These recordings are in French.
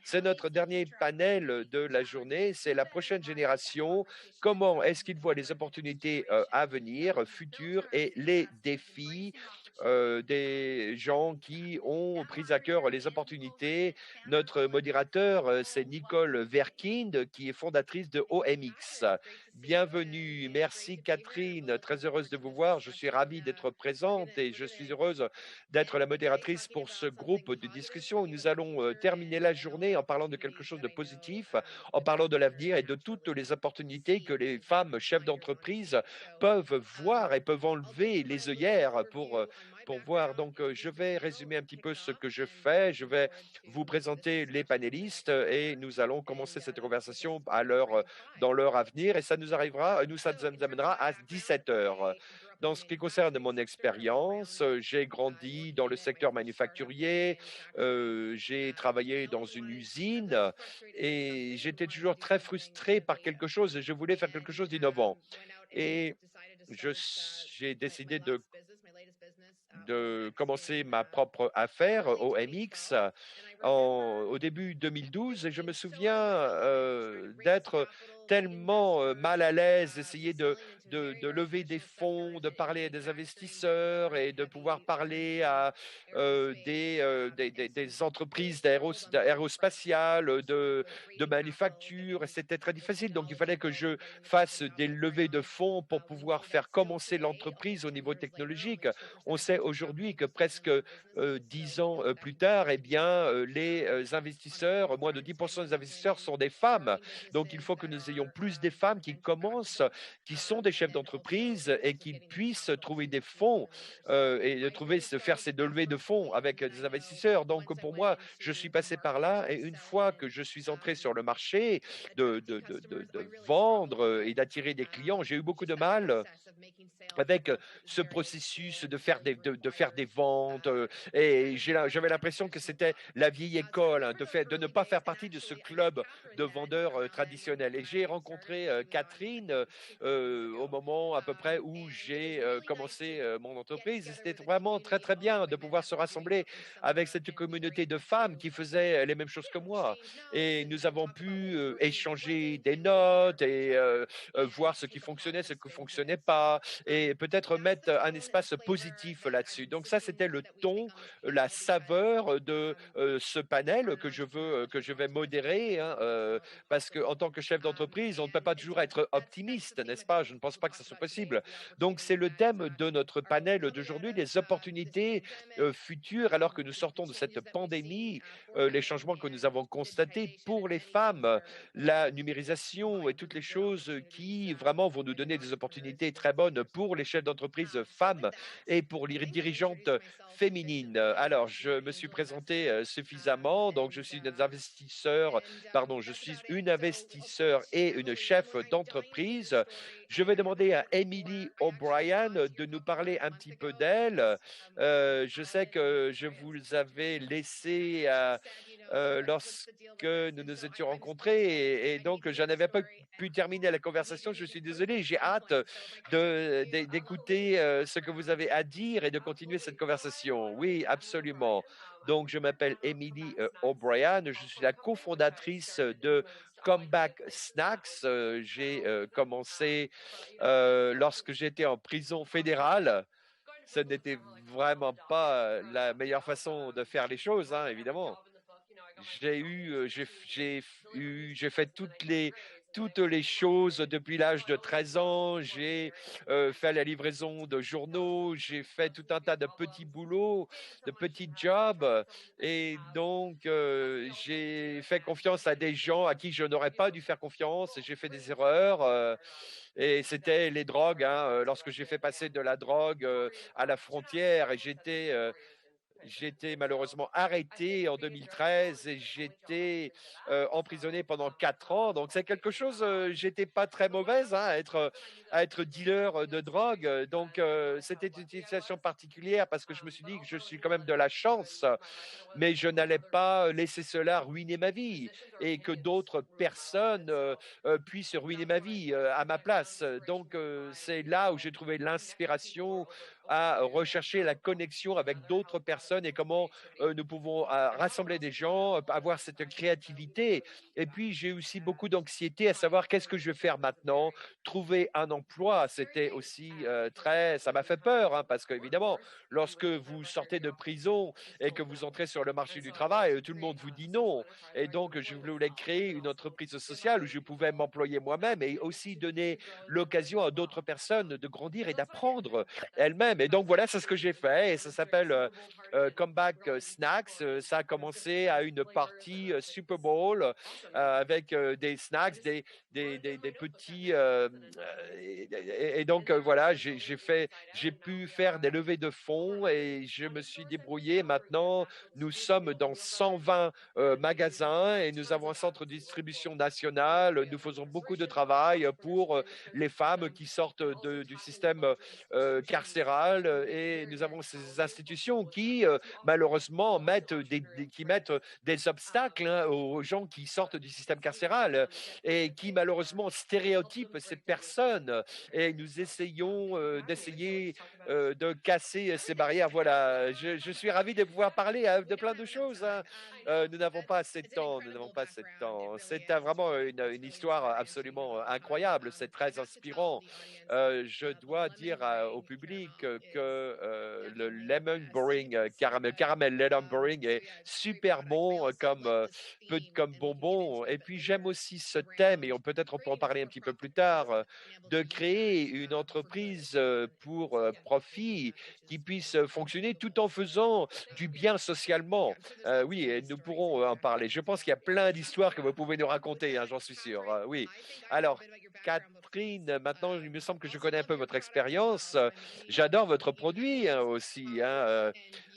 C'est notre dernier panel de la journée. C'est la prochaine génération. Comment est-ce qu'ils voient les opportunités à venir, futures et les défis des gens qui ont pris à cœur les opportunités. Notre modérateur, c'est Nicole Verkind, qui est fondatrice de OMX. Bienvenue. Merci Catherine. Très heureuse de vous voir. Je suis ravie d'être présente et je suis heureuse d'être la modératrice pour ce groupe de discussion où nous allons terminer la journée en parlant de quelque chose de positif, en parlant de l'avenir et de toutes les opportunités que les femmes chefs d'entreprise peuvent voir et peuvent enlever les œillères pour voir. Donc, je vais résumer un petit peu ce que je fais. Je vais vous présenter les panélistes et nous allons commencer cette conversation dans l'heure à venir et ça nous amènera à 17 heures. Dans ce qui concerne mon expérience, j'ai grandi dans le secteur manufacturier, j'ai travaillé dans une usine et j'étais toujours très frustré par quelque chose et je voulais faire quelque chose d'innovant. Et j'ai décidé de commencer ma propre affaire au MX au début 2012 et je me souviens d'être tellement mal à l'aise, d'essayer de lever des fonds, de parler à des investisseurs et de pouvoir parler à des entreprises d'aérospatiales, de manufacture. Et c'était très difficile. Donc, il fallait que je fasse des levées de fonds pour pouvoir faire commencer l'entreprise au niveau technologique. On sait aujourd'hui que presque 10 ans plus tard, eh bien, les investisseurs, moins de 10% des investisseurs sont des femmes. Donc, il faut que nous ayons plus des femmes qui commencent, qui sont des chefs d'entreprise et qui puissent trouver des fonds et faire ces levées de fonds avec des investisseurs. Donc, pour moi, je suis passé par là et une fois que je suis entré sur le marché de vendre et d'attirer des clients, j'ai eu beaucoup de mal avec ce processus de faire des ventes. Et j'avais l'impression que c'était la vieille école, hein, de ne pas faire partie de ce club de vendeurs traditionnels. Et j'ai rencontré Catherine au moment à peu près où j'ai commencé mon entreprise. Et c'était vraiment très, très bien de pouvoir se rassembler avec cette communauté de femmes qui faisaient les mêmes choses que moi. Et nous avons pu échanger des notes et voir ce qui fonctionnait, ce qui ne fonctionnait pas et peut-être mettre un espace positif là-dessus. Donc ça, c'était le ton, la saveur de ce panel que je vais modérer, hein, parce qu'en tant que chef d'entreprise, on ne peut pas toujours être optimiste, n'est-ce pas? Je ne pense pas que ce soit possible. Donc c'est le thème de notre panel d'aujourd'hui, les opportunités futures, alors que nous sortons de cette pandémie, les changements que nous avons constatés pour les femmes, la numérisation et toutes les choses qui vraiment vont nous donner des opportunités très bonnes pour les chefs d'entreprise femmes et pour les dirigeantes féminines. Alors, je me suis présenté suffisamment. Donc, je suis une investisseur et une chef d'entreprise. Je vais demander à Emily O'Brien de nous parler un petit peu d'elle. Je sais que je vous avais laissé lorsque nous nous étions rencontrés et donc je n'avais pas pu terminer la conversation. Je suis désolé, j'ai hâte d'écouter ce que vous avez à dire et de continuer cette conversation. Oui, absolument. Donc, je m'appelle Emily O'Brien, je suis la cofondatrice de Comeback Snacks. J'ai commencé lorsque j'étais en prison fédérale. Ce n'était vraiment pas la meilleure façon de faire les choses, hein, évidemment. J'ai fait toutes les choses depuis l'âge de 13 ans. J'ai fait la livraison de journaux. J'ai fait tout un tas de petits boulots, de petits jobs. Et donc, j'ai fait confiance à des gens à qui je n'aurais pas dû faire confiance. J'ai fait des erreurs. Et c'était les drogues, hein, lorsque j'ai fait passer de la drogue à la frontière et j'étais malheureusement arrêté en 2013 et j'étais emprisonné pendant 4 ans. Donc c'est quelque chose, j'étais pas très mauvaise, hein, à être dealer de drogue. Donc c'était une situation particulière parce que je me suis dit que je suis quand même de la chance, mais je n'allais pas laisser cela ruiner ma vie et que d'autres personnes puissent ruiner ma vie à ma place. Donc c'est là où j'ai trouvé l'inspiration à rechercher la connexion avec d'autres personnes et comment, nous pouvons, rassembler des gens, avoir cette créativité. Et puis j'ai aussi beaucoup d'anxiété à savoir qu'est-ce que je vais faire maintenant? Trouver un emploi, c'était aussi, très ça m'a fait peur, hein, parce qu'évidemment, lorsque vous sortez de prison et que vous entrez sur le marché du travail, tout le monde vous dit non. Et donc je voulais créer une entreprise sociale où je pouvais m'employer moi-même et aussi donner l'occasion à d'autres personnes de grandir et d'apprendre elles-mêmes. Et donc voilà, c'est ce que j'ai fait et ça s'appelle, Comeback Snacks. Ça a commencé à une partie, Super Bowl, avec, des snacks, des petits, et donc, voilà, j'ai pu faire des levées de fonds et je me suis débrouillé. Maintenant, nous sommes dans 120 magasins et nous avons un centre de distribution national. Nous faisons beaucoup de travail pour les femmes qui sortent du système carcéral et nous avons ces institutions qui, malheureusement, mettent des obstacles, hein, aux gens qui sortent du système carcéral, et qui, malheureusement, stéréotypent ces personnes. Et nous essayons d'essayer de casser ces barrières. Voilà, je suis ravi de pouvoir parler de plein de choses, hein. Nous n'avons pas assez de temps, nous n'avons pas assez de temps. C'est vraiment une histoire absolument incroyable, c'est très inspirant. Je dois dire au public que le lemon boring caramel lemon boring est super bon comme bonbon. Et puis j'aime aussi ce thème, et peut-être on peut en parler un petit peu plus tard, de créer une entreprise pour profit qui puisse fonctionner tout en faisant du bien socialement. Oui, et nous pourrons en parler. Je pense qu'il y a plein d'histoires que vous pouvez nous raconter, hein, j'en suis sûr. Oui. Alors, Catherine, maintenant, il me semble que je connais un peu votre expérience. J'adore votre produit, hein, aussi, hein.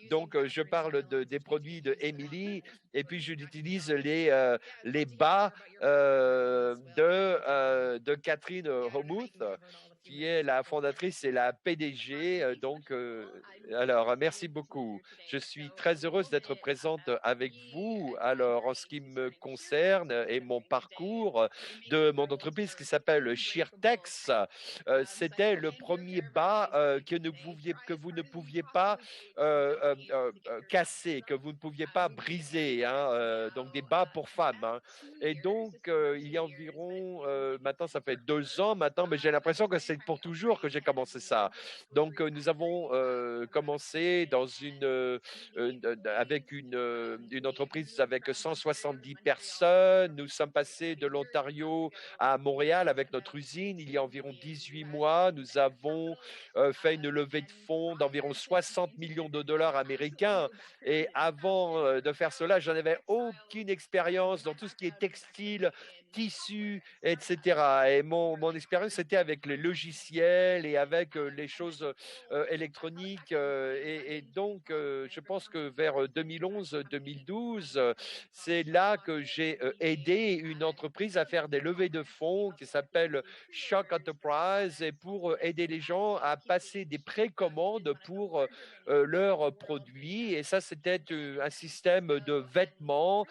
Donc, je parle des produits de Emily et puis j'utilise les bas de Catherine Homuth, qui est la fondatrice et la PDG. Donc, alors, merci beaucoup. Je suis très heureuse d'être présente avec vous. Alors, en ce qui me concerne et mon parcours de mon entreprise qui s'appelle Sheertex, c'était le premier bas que vous ne pouviez pas casser, que vous ne pouviez pas briser, hein, donc des bas pour femmes, hein. Et donc, il y a environ, maintenant ça fait 2 ans maintenant, mais j'ai l'impression que c'est pour toujours que j'ai commencé ça. Donc, nous avons commencé avec une entreprise avec 170 personnes. Nous sommes passés de l'Ontario à Montréal avec notre usine il y a environ 18 mois. Nous avons fait une levée de fonds d'environ 60 millions de dollars américains. Et avant de faire cela, je n'avais aucune expérience dans tout ce qui est textile, tissu, etc. Et mon expérience, c'était avec les logiciels et avec les choses électroniques. Et donc, je pense que vers 2011-2012, c'est là que j'ai aidé une entreprise à faire des levées de fonds qui s'appelle Shock Enterprise et pour aider les gens à passer des précommandes pour leurs produits. Et ça, c'était un système de vêtements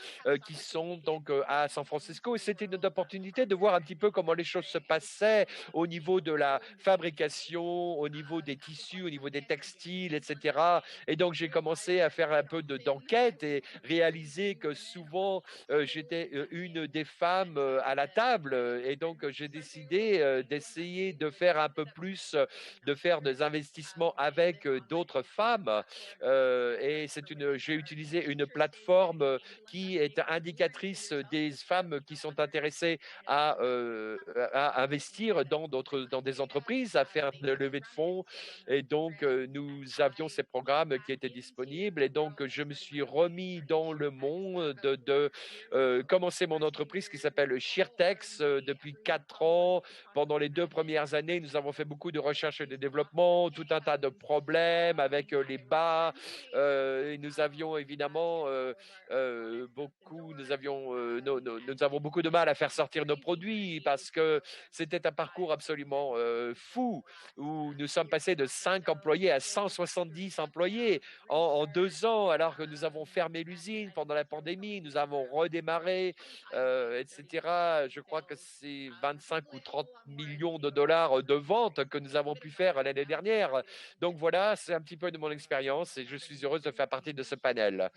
qui sont donc à San Francisco. Et c'était une opportunité de voir un petit peu comment les choses se passaient au niveau de la fabrication, au niveau des tissus, au niveau des textiles, etc. Et donc, j'ai commencé à faire un peu d'enquête et réaliser que souvent, j'étais une des femmes à la table. Et donc, j'ai décidé d'essayer de faire un peu plus, de faire des investissements avec d'autres femmes. Et j'ai utilisé une plateforme qui est indicatrice des femmes qui sont intéressées à investir dans des entreprises, à faire de levée de fonds. Et donc, nous avions ces programmes qui étaient disponibles. Et donc, je me suis remis dans le monde de commencer mon entreprise qui s'appelle Sheertex depuis 4 ans. Pendant les 2 premières années, nous avons fait beaucoup de recherche et de développement, tout un tas de problèmes avec les bas. Et nous avions évidemment nous avons beaucoup de mal à faire sortir nos produits parce que c'était un parcours absolument complètement fou, où nous sommes passés de 5 employés à 170 employés en 2 ans, alors que nous avons fermé l'usine pendant la pandémie, nous avons redémarré, et cetera. Je crois que c'est 25 ou 30 millions de dollars de ventes que nous avons pu faire l'année dernière. Donc voilà, c'est un petit peu de mon expérience et je suis heureuse de faire partie de ce panel.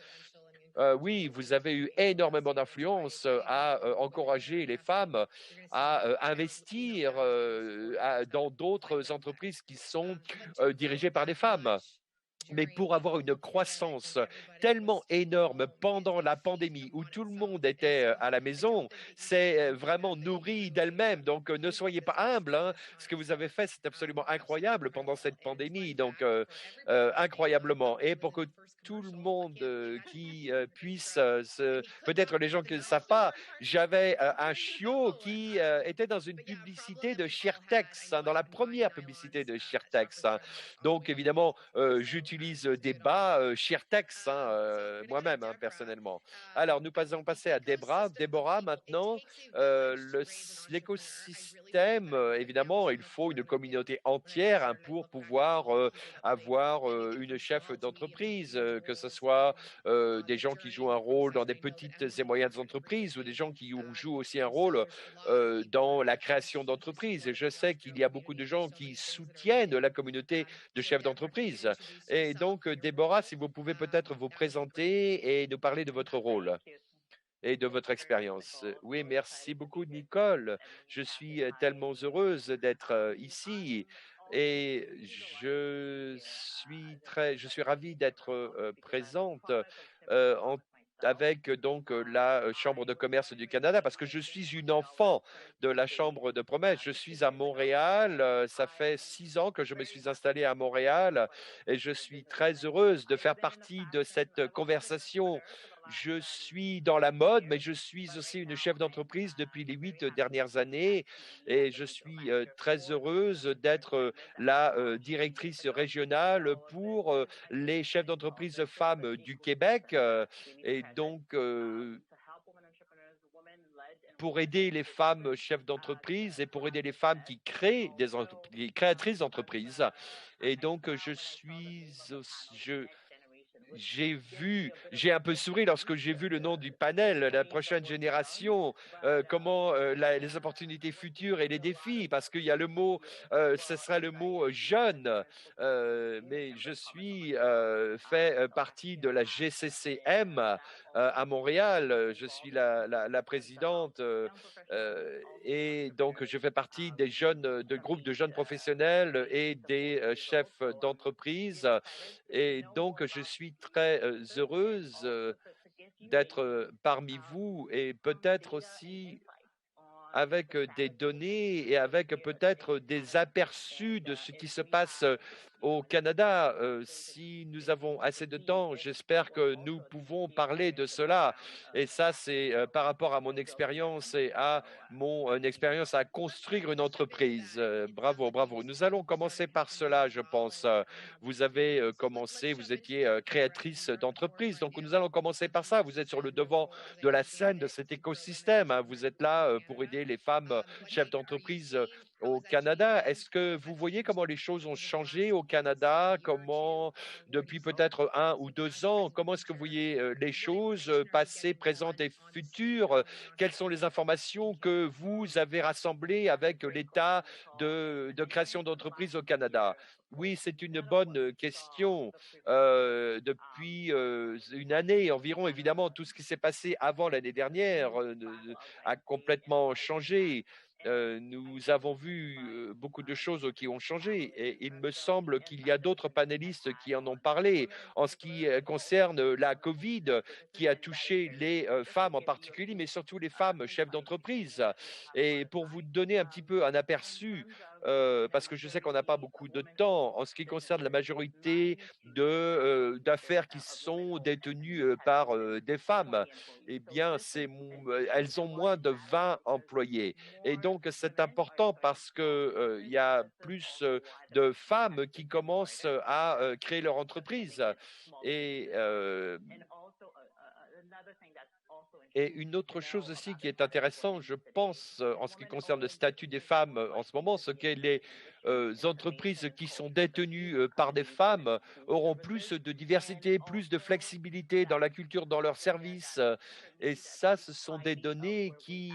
Oui, vous avez eu énormément d'influence à encourager les femmes à investir dans d'autres entreprises qui sont dirigées par des femmes. Mais pour avoir une croissance tellement énorme pendant la pandémie où tout le monde était à la maison, c'est vraiment nourri d'elle-même. Donc, ne soyez pas humble, hein. Ce que vous avez fait, c'est absolument incroyable pendant cette pandémie. Donc, incroyablement. Et pour que tout le monde qui puisse, peut-être les gens qui ne savent pas, j'avais un chiot qui était dans une publicité de ShareTex, hein, dans la première publicité de ShareTex, hein. Donc, évidemment, j'utilise des bas ShareTex, hein, moi-même, hein, personnellement. Alors, nous allons passer à Déborah maintenant. L'écosystème, évidemment, il faut une communauté entière, hein, pour pouvoir avoir une chef d'entreprise, que ce soit des gens qui jouent un rôle dans des petites et moyennes entreprises ou des gens qui jouent aussi un rôle dans la création d'entreprises. Et je sais qu'il y a beaucoup de gens qui soutiennent la communauté de chefs d'entreprise. Et donc, Déborah, si vous pouvez peut-être vous présenter et nous parler de votre rôle et de votre expérience. Oui, merci beaucoup, Nicole. Je suis tellement heureuse d'être ici et je suis ravi d'être présente en avec donc la Chambre de commerce du Canada parce que je suis une enfant de la Chambre de commerce. Je suis à Montréal. Ça fait 6 ans que je me suis installée à Montréal et je suis très heureuse de faire partie de cette conversation. Je suis dans la mode, mais je suis aussi une chef d'entreprise depuis les 8 dernières années et je suis très heureuse d'être la directrice régionale pour les chefs d'entreprise femmes du Québec. Et donc, pour aider les femmes chefs d'entreprise et pour aider les femmes qui créent les créatrices d'entreprises. Et donc, j'ai un peu souri lorsque j'ai vu le nom du panel, la prochaine génération, comment les opportunités futures et les défis, parce qu'il y a le mot, ce sera le mot jeune, mais je suis fait partie de la GCCM à Montréal. Je suis la présidente et donc je fais partie des jeunes, de groupes de jeunes professionnels et des chefs d'entreprise. Et donc, je suis très heureuse d'être parmi vous et peut-être aussi avec des données et avec peut-être des aperçus de ce qui se passe au Canada. Si nous avons assez de temps, j'espère que nous pouvons parler de cela. Et ça, c'est par rapport à mon expérience et à mon expérience à construire une entreprise. Bravo, bravo. Nous allons commencer par cela, je pense. Vous avez commencé, vous étiez créatrice d'entreprise. Donc, nous allons commencer par ça. Vous êtes sur le devant de la scène de cet écosystème, hein. Vous êtes là pour aider les femmes chefs d'entreprise au Canada. Est-ce que vous voyez comment les choses ont changé au Canada? Comment, depuis peut-être 1 ou 2 ans, comment est-ce que vous voyez les choses passées, présentes et futures? Quelles sont les informations que vous avez rassemblées avec l'état de création d'entreprise au Canada? Oui, c'est une bonne question. Depuis une année environ, évidemment, tout ce qui s'est passé avant l'année dernière a complètement changé. Nous avons vu beaucoup de choses qui ont changé et il me semble qu'il y a d'autres panélistes qui en ont parlé en ce qui concerne la COVID qui a touché les femmes en particulier, mais surtout les femmes chefs d'entreprise. Et pour vous donner un petit peu un aperçu, parce que je sais qu'on n'a pas beaucoup de temps, en ce qui concerne la majorité d'affaires qui sont détenues par des femmes, eh bien, elles ont moins de 20 employés. Et donc, c'est important parce que il y a plus de femmes qui commencent à créer leur entreprise. Et Et une autre chose aussi qui est intéressante, je pense, en ce qui concerne le statut des femmes, en ce moment, ce que les, entreprises qui sont détenues, par des femmes auront plus de diversité, plus de flexibilité dans la culture, dans leurs services, et ça, ce sont des données qui,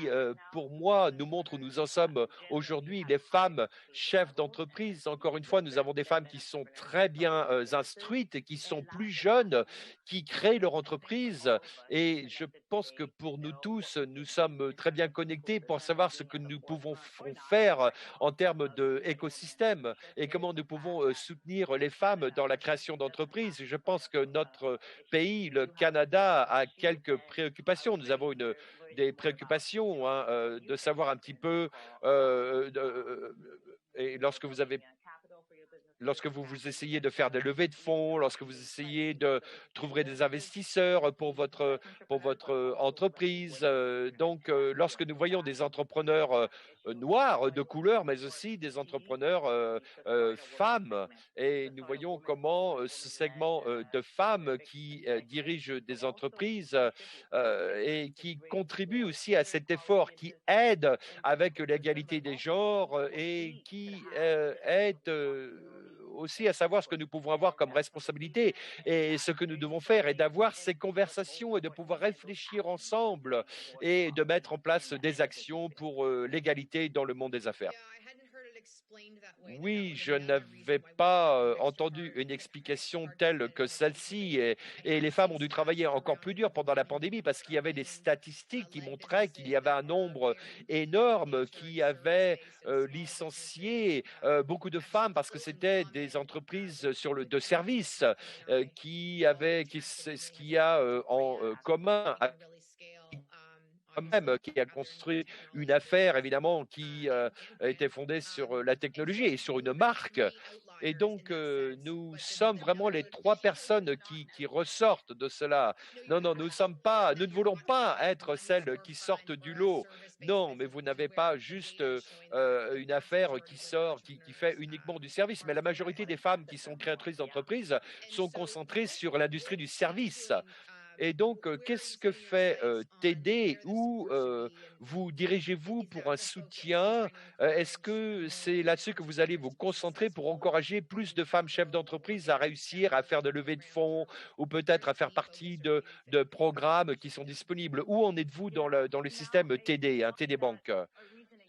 pour moi, nous montrent où nous en sommes aujourd'hui. Les femmes chefs d'entreprise, encore une fois, nous avons des femmes qui sont très bien, instruites et qui sont plus jeunes, qui créent leur entreprise, et je pense que pour nous tous, nous sommes très bien connectés pour savoir ce que nous pouvons faire en termes d'écosystème et comment nous pouvons soutenir les femmes dans la création d'entreprises. Je pense que notre pays, le Canada, a quelques préoccupations. Nous avons des préoccupations, hein, de savoir un petit peu, et lorsque vous essayez de faire des levées de fonds, lorsque vous essayez de trouver des investisseurs pour votre entreprise. Donc, lorsque nous voyons des entrepreneurs noirs, de couleur, mais aussi des entrepreneurs femmes, et nous voyons comment ce segment de femmes qui dirigent des entreprises et qui contribuent aussi à cet effort, qui aident avec l'égalité des genres et qui aide aussi à savoir ce que nous pouvons avoir comme responsabilité et ce que nous devons faire et d'avoir ces conversations et de pouvoir réfléchir ensemble et de mettre en place des actions pour l'égalité dans le monde des affaires. Oui, je n'avais pas entendu une explication telle que celle-ci, et les femmes ont dû travailler encore plus dur pendant la pandémie parce qu'il y avait des statistiques qui montraient qu'il y avait un nombre énorme qui avaient licencié beaucoup de femmes parce que c'était des entreprises de services c'est ce qu'il y a en commun même, qui a construit une affaire évidemment qui, était fondée sur, la technologie et sur une marque, et donc nous sommes vraiment les 3 personnes qui ressortent de cela. Non, non, nous ne voulons pas être celles qui sortent du lot. Non, mais vous n'avez pas juste, une affaire qui fait uniquement du service, mais la majorité des femmes qui sont créatrices d'entreprises sont concentrées sur l'industrie du service. Et donc, qu'est-ce que fait, TD? Où, vous dirigez-vous pour un soutien? Est-ce que c'est là-dessus que vous allez vous concentrer pour encourager plus de femmes chefs d'entreprise à réussir à faire des levées de fonds ou peut-être à faire partie de programmes qui sont disponibles? Où en êtes-vous dans le système TD, hein, TD Bank?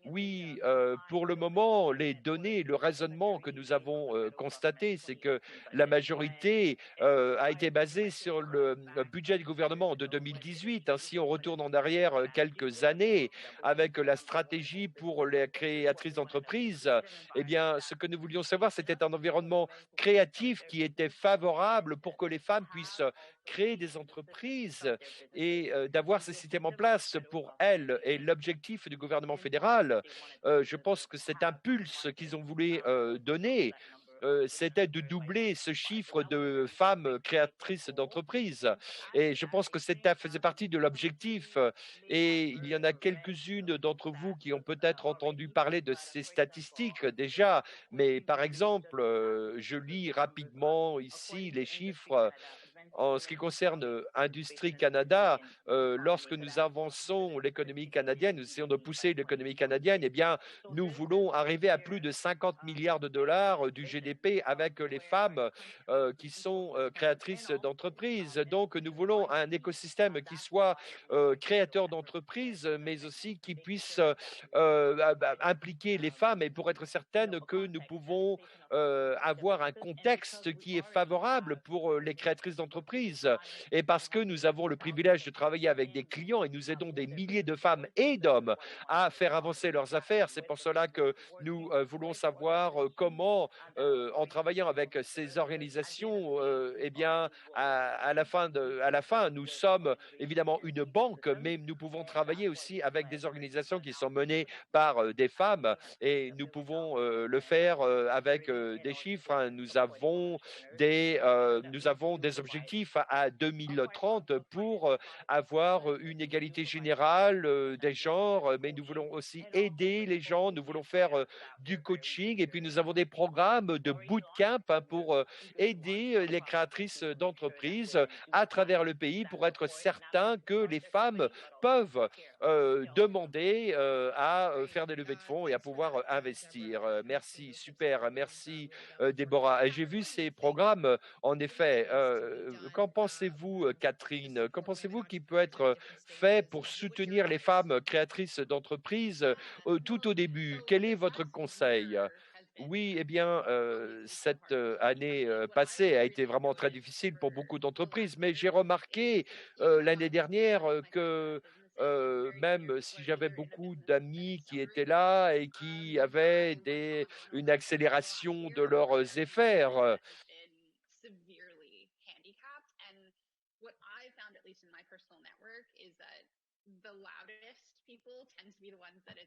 Oui, pour le moment, les données, le raisonnement que nous avons, constaté, c'est que la majorité, a été basée sur le budget du gouvernement de 2018. Hein. Si on retourne en arrière, quelques années avec la stratégie pour les créatrices d'entreprises, eh bien, ce que nous voulions savoir, c'était un environnement créatif qui était favorable pour que les femmes puissent, créer des entreprises et d'avoir ce système en place pour elles. Et l'objectif du gouvernement fédéral, je pense que cet impulse qu'ils ont voulu, donner, c'était de doubler ce chiffre de femmes créatrices d'entreprises, et je pense que ça faisait partie de l'objectif, et il y en a quelques-unes d'entre vous qui ont peut-être entendu parler de ces statistiques déjà, mais par exemple, je lis rapidement ici les chiffres. En ce qui concerne, Industrie Canada, lorsque nous avançons l'économie canadienne, nous essayons de pousser l'économie canadienne, eh bien, nous voulons arriver à plus de 50 milliards de dollars du GDP avec les femmes, qui sont, créatrices d'entreprises. Donc nous voulons un écosystème qui soit, créateur d'entreprises, mais aussi qui puisse, impliquer les femmes, et pour être certaine que nous pouvons, avoir un contexte qui est favorable pour, les créatrices d'entreprises, et parce que nous avons le privilège de travailler avec des clients et nous aidons des milliers de femmes et d'hommes à faire avancer leurs affaires. C'est pour cela que nous, voulons savoir, comment, en travaillant avec ces organisations, eh bien, à la fin, nous sommes évidemment une banque, mais nous pouvons travailler aussi avec des organisations qui sont menées par, des femmes, et nous pouvons, le faire, avec, des chiffres, hein. Nous avons des objectifs à 2030 pour avoir une égalité générale des genres, mais nous voulons aussi aider les gens, nous voulons faire du coaching et puis nous avons des programmes de bootcamp, hein, pour aider les créatrices d'entreprises à travers le pays pour être certain que les femmes peuvent demander à faire des levées de fonds et à pouvoir investir. Merci, super, merci Déborah. Et j'ai vu ces programmes, en effet. Qu'en pensez-vous, Catherine? Qu'en pensez-vous qui peut être fait pour soutenir les femmes créatrices d'entreprises tout au début? Quel est votre conseil? Oui, eh bien, cette année passée a été vraiment très difficile pour beaucoup d'entreprises, mais j'ai remarqué l'année dernière que même si j'avais beaucoup d'amis qui étaient là et qui avaient une accélération de leurs effets,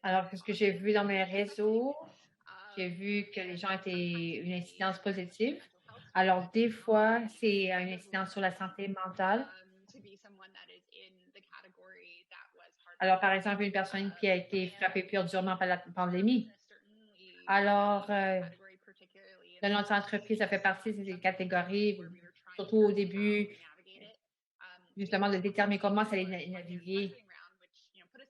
Alors, qu'est-ce que j'ai vu dans mes réseaux? J'ai vu que les gens étaient une incidence positive. Alors, des fois, c'est une incidence sur la santé mentale. Alors, par exemple, une personne qui a été frappée plus durement par la pandémie. Alors, dans notre entreprise, ça fait partie de ces catégories, surtout au début, justement, de déterminer comment ça allait naviguer.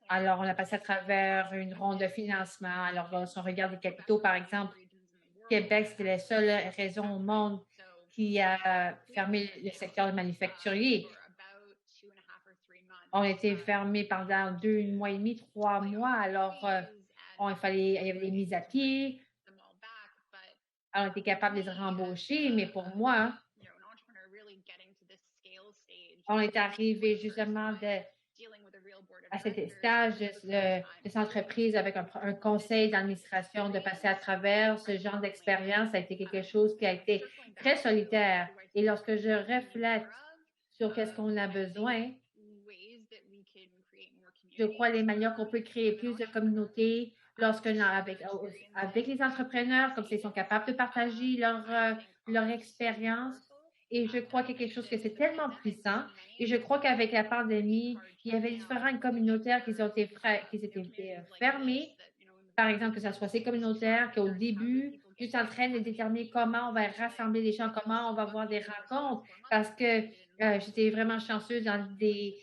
Alors, on a passé à travers une ronde de financement. Alors, si on regarde les capitaux, par exemple, Québec, c'était la seule région au monde qui a fermé le secteur manufacturier. On était fermé pendant 2 mois et demi, 3 mois. Alors, il y avait des mises à pied. Alors, on était capable de les rembaucher. Mais pour moi, on est arrivé justement à cet stage de cette entreprise avec un conseil d'administration, de passer à travers ce genre d'expérience, ça a été quelque chose qui a été très solitaire. Et lorsque je reflète sur qu'est-ce qu'on a besoin, je crois les manières qu'on peut créer plus de communautés avec les entrepreneurs, comme s'ils sont capables de partager leur expérience. Et je crois qu'il y a quelque chose que c'est tellement puissant. Et je crois qu'avec la pandémie, il y avait différentes communautaires qui étaient fermées. Par exemple, que ce soit ces communautaires qui, au début, juste en train de déterminer comment on va rassembler les gens, comment on va avoir des rencontres. Parce que j'étais vraiment chanceuse dans des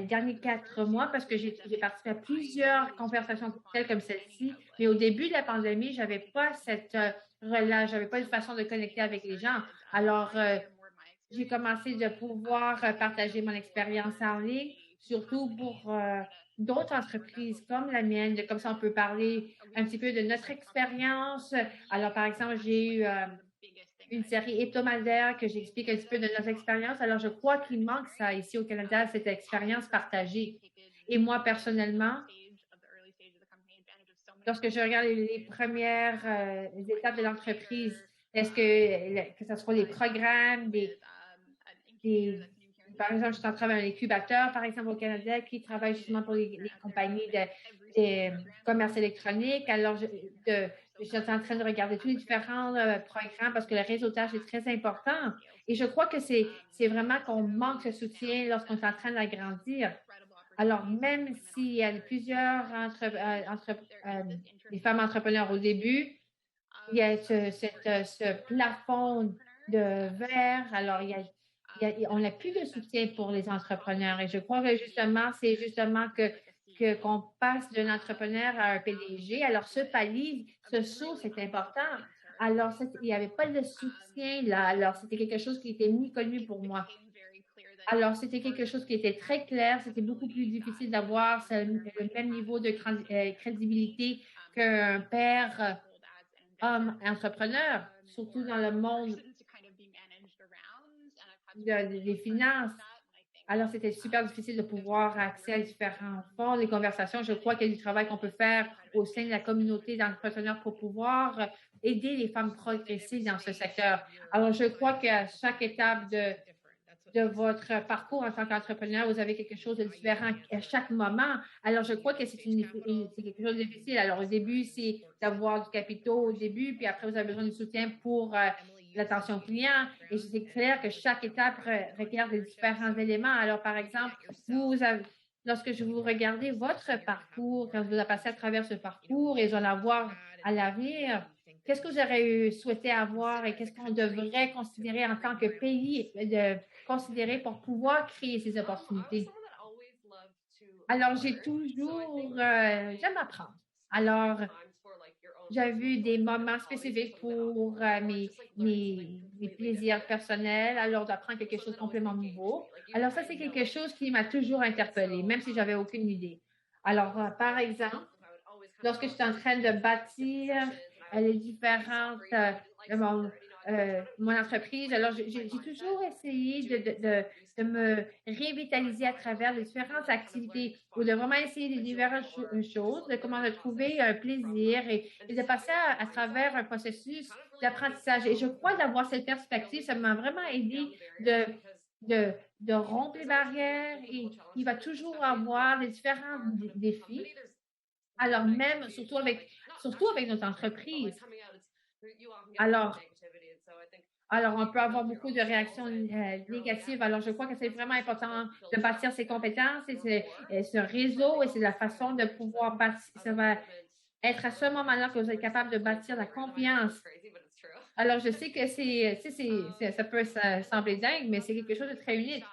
derniers 4 mois parce que j'ai participé à plusieurs conversations telles comme celle-ci. Mais au début de la pandémie, j'avais pas j'avais pas une façon de connecter avec les gens. Alors, j'ai commencé de pouvoir partager mon expérience en ligne, surtout pour d'autres entreprises comme la mienne, comme ça on peut parler un petit peu de notre expérience. Alors, par exemple, j'ai eu une série hebdomadaire que j'explique un petit peu de notre expérience. Alors, je crois qu'il manque ça ici au Canada, cette expérience partagée. Et moi, personnellement, lorsque je regarde les premières étapes de l'entreprise, est-ce que ce soit les programmes, par exemple, je suis en train d'un incubateur, par exemple, au Canada, qui travaille justement pour les compagnies de commerce électronique. Alors, je suis en train de regarder tous les différents programmes parce que le réseautage est très important. Et je crois que c'est vraiment qu'on manque ce soutien lorsqu'on est en train d'agrandir. Alors, même s'il y a plusieurs les femmes entrepreneurs au début, il y a ce plafond de verre. Alors, on n'a plus de soutien pour les entrepreneurs. Et je crois que justement, c'est justement qu'on passe d'un entrepreneur à un PDG. Alors, ce palier, ce saut, c'est important. Alors, il n'y avait pas de soutien là. Alors, c'était quelque chose qui était méconnu pour moi. Alors, c'était quelque chose qui était très clair. C'était beaucoup plus difficile d'avoir le même niveau de crédibilité qu'un père homme entrepreneur, surtout dans le monde des finances. Alors, c'était super difficile de pouvoir accéder à différents fonds, les conversations. Je crois qu'il y a du travail qu'on peut faire au sein de la communauté d'entrepreneurs pour pouvoir aider les femmes progresser dans ce secteur. Alors, je crois qu'à chaque étape de votre parcours en tant qu'entrepreneur, vous avez quelque chose de différent à chaque moment. Alors, je crois que c'est quelque chose de difficile. Alors, au début, c'est d'avoir du capital au début, puis après, vous avez besoin de soutien pour l'attention client. Et c'est clair que chaque étape requiert des différents éléments. Alors, par exemple, vous avez, lorsque je vous regardez votre parcours, quand vous avez passé à travers ce parcours et vous allez avoir à l'avenir, qu'est-ce que vous auriez souhaité avoir et qu'est-ce qu'on devrait considérer en tant que pays de considérer pour pouvoir créer ces opportunités? Alors, j'ai toujours, j'aime apprendre. Alors, j'ai vu des moments spécifiques pour mes plaisirs personnels, alors d'apprendre quelque chose de complètement nouveau. Alors, ça, c'est quelque chose qui m'a toujours interpellée, même si j'avais aucune idée. Alors, par exemple, lorsque je suis en train de bâtir les différentes mon entreprise, alors j'ai toujours essayé de me révitaliser à travers les différentes activités ou de vraiment essayer des différentes choses, de comment de trouver un plaisir et de passer à travers un processus d'apprentissage. Et je crois d'avoir cette perspective, ça m'a vraiment aidé de, de, de rompre les barrières et il va toujours avoir des différents défis. Alors même, surtout avec notre entreprise. Alors, alors, on peut avoir beaucoup de réactions négatives. Alors, je crois que c'est vraiment important de bâtir ses compétences et ce réseau et c'est la façon de pouvoir bâtir. Ça va être à ce moment-là que vous êtes capable de bâtir la confiance. Alors, je sais que ça peut sembler dingue, mais c'est quelque chose de très unique.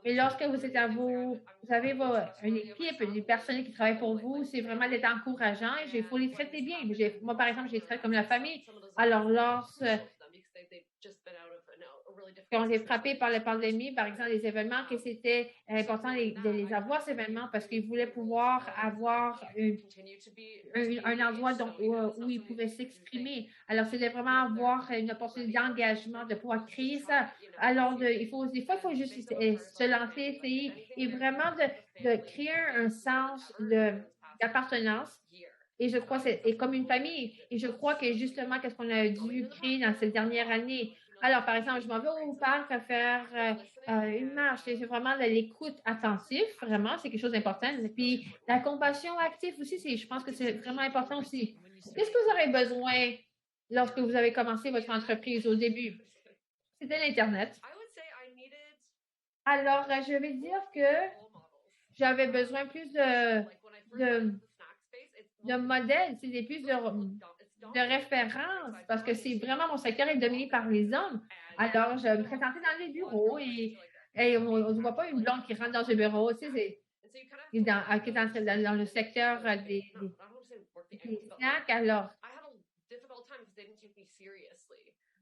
Mais lorsque vous êtes vous avez une équipe, des personnes qui travaillent pour vous, c'est vraiment d'être encourageant et il faut les traiter bien. Moi, par exemple, je les traite comme la famille. Alors, quand on est frappé par la pandémie, par exemple, les événements, que c'était important de les avoir, ces événements, parce qu'ils voulaient pouvoir avoir un endroit où ils pouvaient s'exprimer. Alors, c'était vraiment avoir une opportunité d'engagement, de pouvoir créer ça. Alors, des fois, il faut juste se lancer, essayer et vraiment de créer un sens d'appartenance. Et je crois que c'est comme une famille. Et je crois que justement, qu'est-ce qu'on a dû créer dans cette dernière année? Alors, par exemple, je m'en vais au parc à faire une marche. C'est vraiment de l'écoute attentive, vraiment, c'est quelque chose d'important. Et puis, la compassion active aussi, je pense que c'est vraiment important aussi. Qu'est-ce que vous aurez besoin lorsque vous avez commencé votre entreprise au début? C'était l'Internet. Alors, je vais dire que j'avais besoin plus de, de modèles, c'est plus de références, parce que c'est vraiment mon secteur est dominé par les hommes. Alors, je me présentais dans les bureaux et on ne voit pas une blonde qui rentre dans un bureau, tu sais, qui est dans le secteur des snacks. Alors,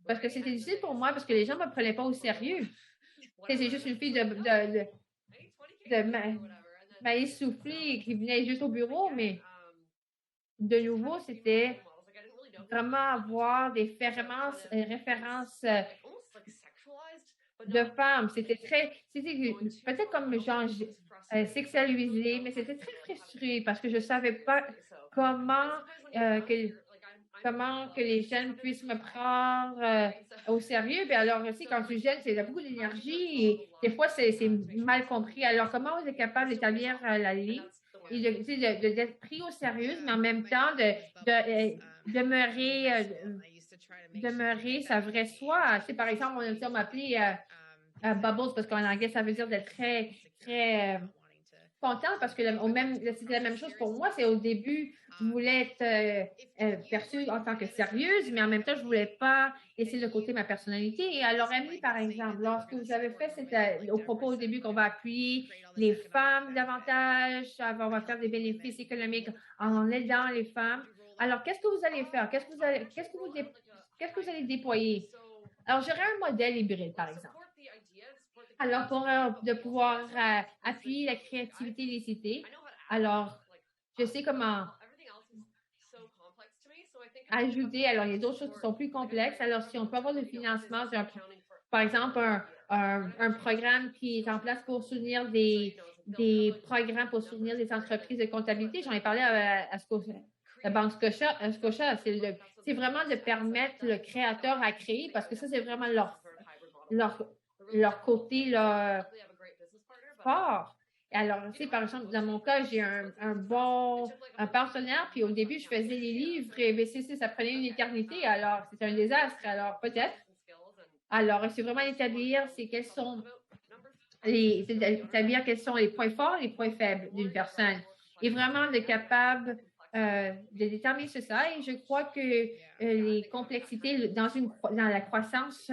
parce que c'était difficile pour moi, parce que les gens ne me prenaient pas au sérieux. C'est juste une fille de maïs soufflé qui venait juste au bureau, mais de nouveau, c'était vraiment avoir des références de femmes. C'était peut-être comme genre sexualisé, mais c'était très frustré parce que je ne savais pas comment, que, comment que les jeunes puissent me prendre au sérieux. Puis alors aussi, quand tu es jeune, c'est beaucoup d'énergie et des fois, c'est mal compris. Alors, comment vous êtes capable d'établir la ligne et d'être pris au sérieux, mais en même temps demeurer sa vraie soi. Tu sais, par exemple, on m'appelait bubbles parce qu'en anglais, ça veut dire d'être très, très contente parce que c'était la même chose pour moi. C'est au début, je voulais être perçue en tant que sérieuse, mais en même temps, je ne voulais pas laisser de côté ma personnalité. Et alors, Amy, par exemple, lorsque vous avez fait au propos au début qu'on va appuyer les femmes davantage, on va faire des bénéfices économiques en aidant les femmes. Alors, qu'est-ce que vous allez faire? Qu'est-ce que vous allez déployer? Alors, j'aurais un modèle hybride, par exemple. Alors, pour de pouvoir appuyer la créativité et les idées, alors, je sais comment ajouter. Alors, il y a d'autres choses qui sont plus complexes. Alors, si on peut avoir du financement, par exemple, un programme qui est en place pour soutenir des programmes pour soutenir des entreprises de comptabilité, j'en ai parlé à la Banque Scotia, c'est vraiment de permettre le créateur à créer parce que ça, c'est vraiment leur leur côté là, fort. Et alors, tu sais, par exemple, dans mon cas, j'ai un partenaire, puis au début, je faisais les livres, et bien, ça prenait une éternité, alors c'était un désastre, alors peut-être. Alors, c'est vraiment d'établir, établir quels sont les points forts et les points faibles d'une personne. Et vraiment d'être capable de déterminer ça. Et je crois que les complexités dans la croissance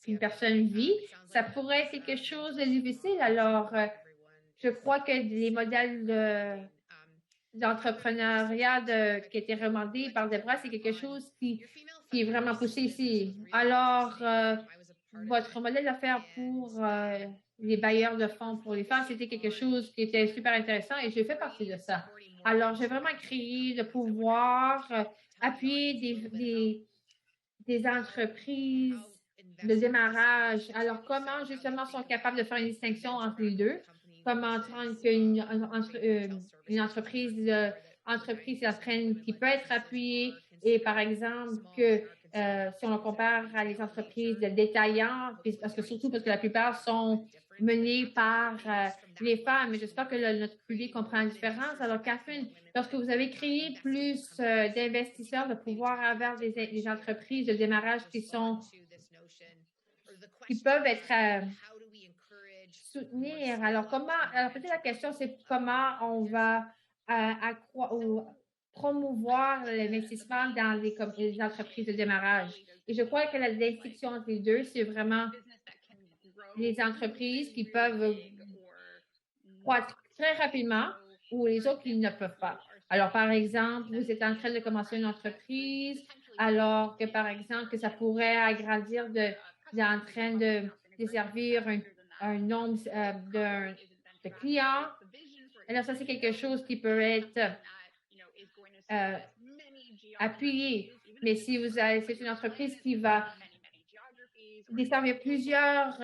qu'une personne vit, ça pourrait être quelque chose de difficile. Alors, je crois que les modèles d'entrepreneuriat qui étaient remandés par Debra, c'est quelque chose qui est vraiment poussé ici. Alors, votre modèle d'affaires pour les bailleurs de fonds pour les femmes, c'était quelque chose qui était super intéressant et j'ai fait partie de ça. Alors, j'ai vraiment créé de pouvoir appuyer des entreprises de démarrage. Alors, comment justement sont capables de faire une distinction entre les deux? Comment qu'une une entreprise qui peut être appuyée et par exemple que si on le compare à les entreprises de détaillants, parce que la plupart sont menées par les femmes, mais j'espère que notre public comprend la différence. Alors, Catherine, lorsque vous avez créé plus d'investisseurs, de pouvoir avoir des entreprises de démarrage qui peuvent être soutenir. Alors, peut-être la question, c'est comment on va promouvoir l'investissement dans les entreprises de démarrage. Et je crois que la distinction entre les deux, c'est vraiment les entreprises qui peuvent croître très rapidement ou les autres qui ne peuvent pas. Alors, par exemple, vous êtes en train de commencer une entreprise, alors que, par exemple, que ça pourrait agrandir en train de desservir un nombre de clients. Alors, ça, c'est quelque chose qui peut être appuyé. Mais si c'est une entreprise qui va desservir plusieurs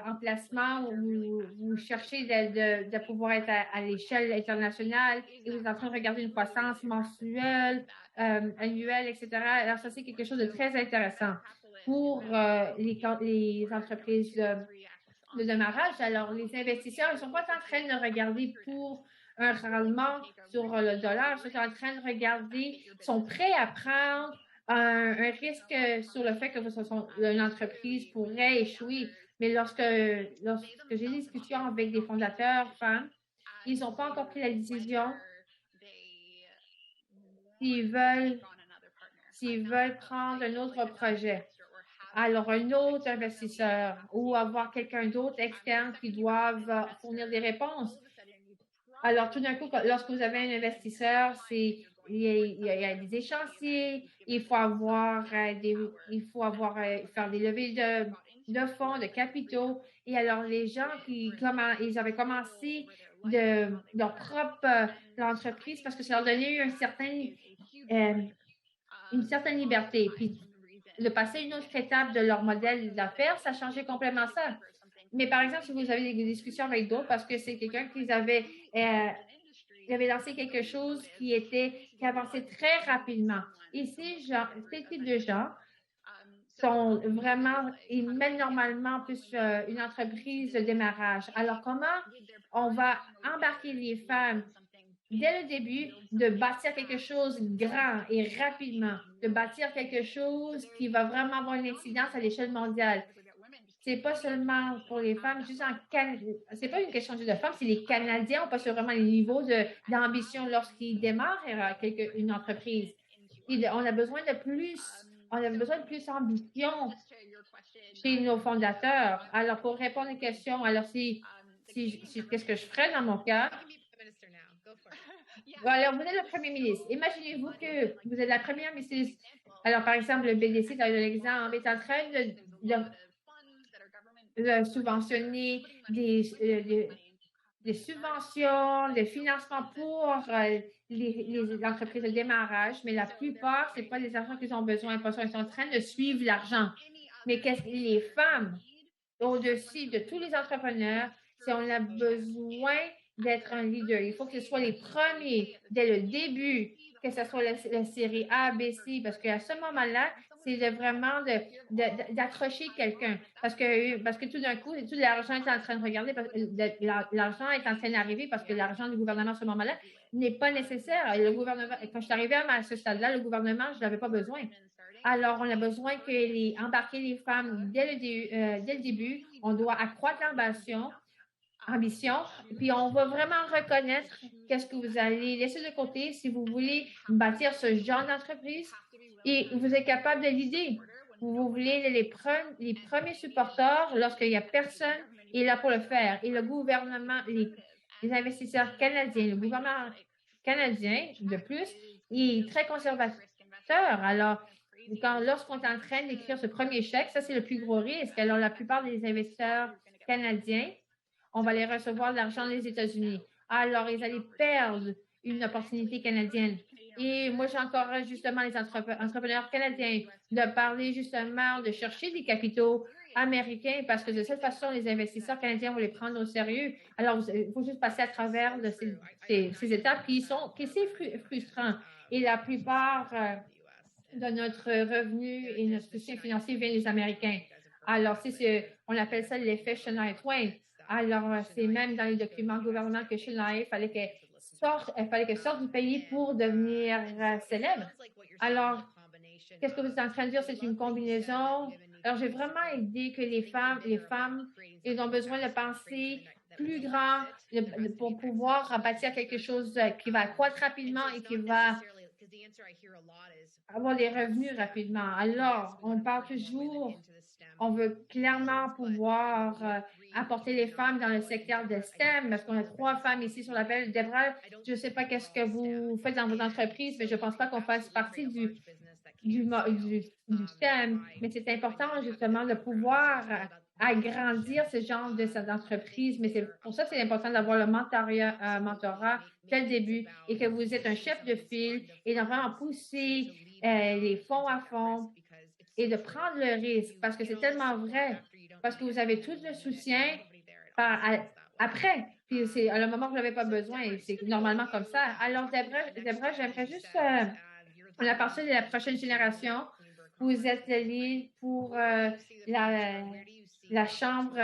emplacements où vous cherchez de pouvoir être à l'échelle internationale et vous êtes en train de regarder une croissance mensuelle, annuelle, etc. Alors, ça, c'est quelque chose de très intéressant pour les entreprises de démarrage. Alors, les investisseurs, ils ne sont pas en train de regarder pour un rendement sur le dollar, ils sont en train de regarder, ils sont prêts à prendre un risque sur le fait que une entreprise pourrait échouer. Mais lorsque j'ai des discussions avec des fondateurs femmes, ils n'ont pas encore pris la décision s'ils veulent prendre un autre projet. Alors, un autre investisseur ou avoir quelqu'un d'autre externe qui doivent fournir des réponses. Alors, tout d'un coup, lorsque vous avez un investisseur, il y a des échéanciers, il faut avoir faire des levées de fonds, de capitaux. Et alors, les gens ils avaient commencé leur propre entreprise parce que ça leur donnait une certaine liberté. Puis, de passer une autre étape de leur modèle d'affaires, ça changeait complètement ça. Mais par exemple, si vous avez des discussions avec d'autres, parce que c'est quelqu'un qui avait lancé quelque chose qui avançait très rapidement. Et ces types de gens sont vraiment, ils mènent normalement plus une entreprise de démarrage. Alors, comment on va embarquer les femmes dès le début, de bâtir quelque chose de grand et rapidement, de bâtir quelque chose qui va vraiment avoir une incidence à l'échelle mondiale. C'est pas seulement pour les femmes, juste en Canada. C'est pas une question juste de femmes, c'est les Canadiens ont pas vraiment le niveau d'ambition lorsqu'ils démarrent une entreprise. On a besoin de plus d'ambition chez nos fondateurs. Alors, pour répondre aux questions, alors qu'est-ce que je ferais dans mon cas? Alors, vous êtes le premier ministre. Imaginez-vous que vous êtes la première ministre. Alors, par exemple, le BDC, dans l'exemple, est en train de subventionner des subventions, des financements pour les entreprises de démarrage, mais la plupart, ce n'est pas les argents qu'ils ont besoin. Ils sont en train de suivre l'argent. Mais les femmes, au-dessus de tous les entrepreneurs, si on a besoin d'être un leader, il faut que ce soit les premiers dès le début, que ce soit la série A, B, C, parce qu'à ce moment-là, c'est vraiment d'accrocher quelqu'un. Parce que tout d'un coup, tout l'argent est en train de regarder, l'argent est en train d'arriver parce que l'argent du gouvernement à ce moment-là n'est pas nécessaire. Et le gouvernement, quand je suis arrivée à ce stade-là, le gouvernement, je n'avais pas besoin. Alors, on a besoin embarquer les femmes dès le début. On doit accroître ambition, puis on va vraiment reconnaître qu'est-ce que vous allez laisser de côté si vous voulez bâtir ce genre d'entreprise et vous êtes capable de l'idée. Vous voulez les premiers supporters lorsqu'il n'y a personne est là pour le faire. Et le gouvernement, les investisseurs canadiens, le gouvernement canadien, de plus, est très conservateur. Alors, lorsqu'on est en train d'écrire ce premier chèque, ça, c'est le plus gros risque. Alors, la plupart des investisseurs canadiens, on va les recevoir de l'argent des États-Unis. Alors, ils allaient perdre une opportunité canadienne. Et moi, j'encourage justement les entrepreneurs canadiens de parler justement, de chercher des capitaux américains parce que de cette façon, les investisseurs canadiens vont les prendre au sérieux. Alors, il faut juste passer à travers de ces étapes qui sont frustrants. Et la plupart de notre revenu et notre soutien financier vient des Américains. Alors, on appelle ça l'effet Shania Twain. Alors, c'est même dans les documents gouvernementaux que Shania, il fallait qu'elle sorte du pays pour devenir célèbre. Alors, qu'est-ce que vous êtes en train de dire? C'est une combinaison. Alors, j'ai vraiment aidé que les femmes, ils ont besoin de penser plus grand pour pouvoir bâtir quelque chose qui va croître rapidement et qui va avoir des revenus rapidement. Alors, on parle toujours, on veut clairement pouvoir apporter les femmes dans le secteur de STEM, parce qu'on a 3 femmes ici sur l'appel. Debra, je ne sais pas qu'est-ce que vous faites dans vos entreprises, mais je ne pense pas qu'on fasse partie du STEM, mais c'est important justement de pouvoir agrandir ce genre d'entreprise. Mais c'est pour ça que c'est important d'avoir le mentorat dès le début et que vous êtes un chef de file et de vraiment pousser les fonds à fond et de prendre le risque parce que c'est tellement vrai, parce que vous avez tout le soutien après. Puis c'est à le moment que vous n'avez pas besoin et c'est normalement comme ça. Alors, Debra, j'aimerais juste on a parlé de la prochaine génération. Vous êtes allé pour la Chambre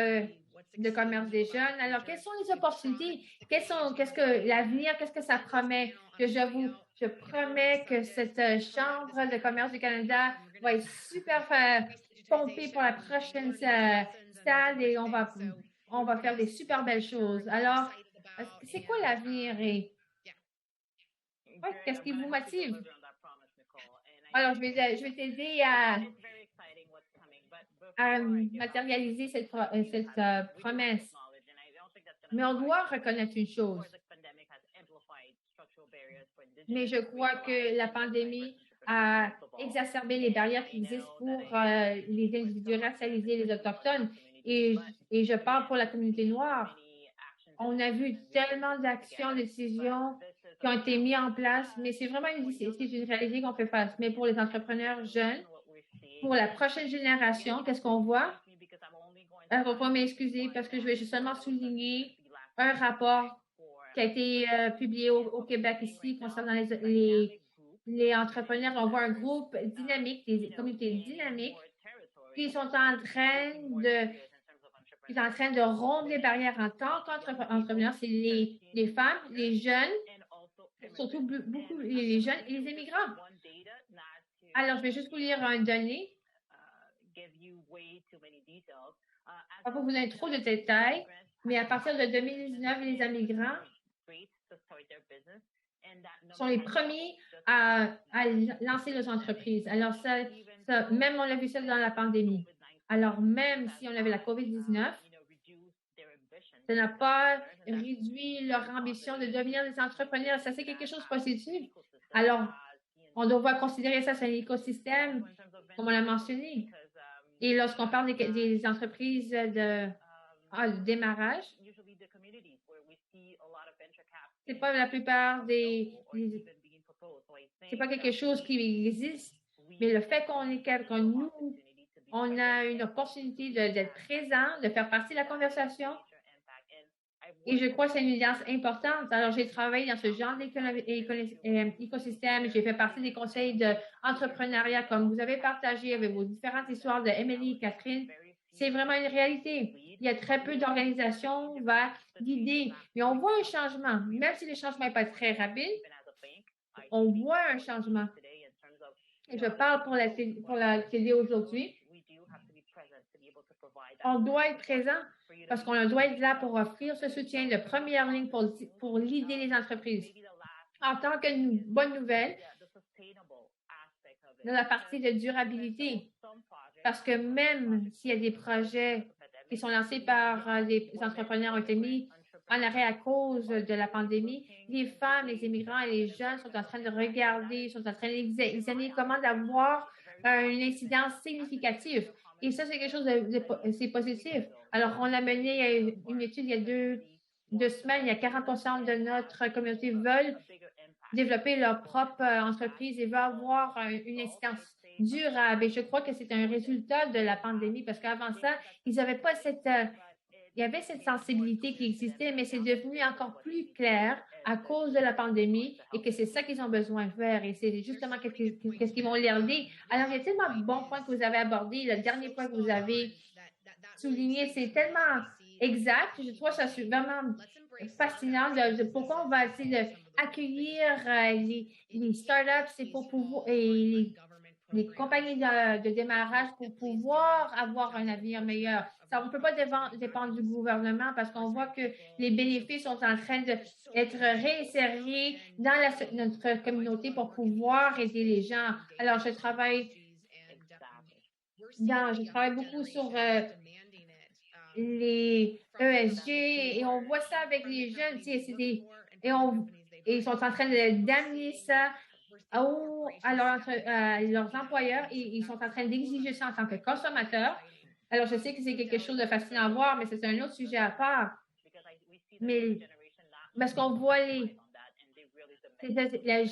de commerce des jeunes. Alors, quelles sont les opportunités? Qu'est-ce que l'avenir, qu'est-ce que ça promet? Je promets que cette Chambre de commerce du Canada va être super pompée pour la prochaine stade et on va faire des super belles choses. Alors, c'est quoi l'avenir et qu'est-ce qui vous motive? Alors, je vais t'aider à matérialiser cette promesse. Mais on doit reconnaître une chose. Mais je crois que la pandémie a exacerbé les barrières qui existent pour les individus racialisés et les Autochtones. Et je parle pour la communauté noire. On a vu tellement d'actions, de décisions qui ont été mises en place, mais c'est vraiment une réalité qu'on fait face. Mais pour les entrepreneurs jeunes, pour la prochaine génération, qu'est-ce qu'on voit? Il ne faut pas m'excuser parce que je vais seulement souligner un rapport qui a été publié au Québec ici concernant les entrepreneurs. On voit un groupe dynamique, des communautés dynamiques qui sont en train de rompre les barrières en tant qu'entrepreneurs. C'est les femmes, les jeunes, surtout beaucoup les jeunes et les immigrants. Alors, je vais juste vous lire un donné. Pas pour vous donner trop de détails, mais à partir de 2019, les immigrants sont les premiers à lancer leurs entreprises. Alors, même on l'a vu ça dans la pandémie. Alors, même si on avait la COVID-19, ça n'a pas réduit leur ambition de devenir des entrepreneurs. Ça, c'est quelque chose de positif. Alors, on doit considérer ça, c'est un écosystème, comme on l'a mentionné. Et lorsqu'on parle des entreprises de démarrage, c'est pas la plupart c'est pas quelque chose qui existe, mais le fait on a une opportunité d'être présent, de faire partie de la conversation. Et je crois que c'est une alliance importante. Alors, j'ai travaillé dans ce genre d'écosystème. J'ai fait partie des conseils d'entrepreneuriat, comme vous avez partagé avec vos différentes histoires de Emily et Catherine. C'est vraiment une réalité. Il y a très peu d'organisations vers l'idée, mais on voit un changement. Même si le changement n'est pas très rapide, on voit un changement. Et je parle pour la télé aujourd'hui. On doit être présent parce qu'on doit être là pour offrir ce soutien de première ligne pour l'idée les entreprises. En tant que bonne nouvelle, dans la partie de durabilité, parce que même s'il y a des projets qui sont lancés par les entrepreneurs ont été mis en arrêt à cause de la pandémie, les femmes, les immigrants et les jeunes sont en train de regarder, sont en train d'examiner comment avoir une incidence significative. Et ça, c'est quelque chose c'est positif. Alors, on a mené une étude il y a deux semaines, il y a 40 de notre communauté veulent développer leur propre entreprise et veulent avoir une incidence durable. Et je crois que c'est un résultat de la pandémie parce qu'avant ça, ils n'avaient pas il y avait cette sensibilité qui existait, mais c'est devenu encore plus clair à cause de la pandémie et que c'est ça qu'ils ont besoin de faire. Et c'est justement qu'est-ce qu'ils vont leur dire. Alors, il y a tellement de bons points que vous avez abordés. Le dernier point que vous avez souligné, c'est tellement exact. Je trouve ça vraiment fascinant de pourquoi on va essayer d'accueillir les startups, c'est pour pouvoir et les compagnies de démarrage pour pouvoir avoir un avenir meilleur. Ça, on ne peut pas dépendre du gouvernement parce qu'on voit que les bénéfices sont en train d'être réinsérés dans notre communauté pour pouvoir aider les gens. Alors, je travaille beaucoup sur les ESG et on voit ça avec les jeunes. Et ils sont en train d'amener ça à leurs employeurs et ils sont en train d'exiger ça en tant que consommateurs. Alors, je sais que c'est quelque chose de fascinant à voir, mais c'est un autre sujet à part. Mais parce qu'on voit la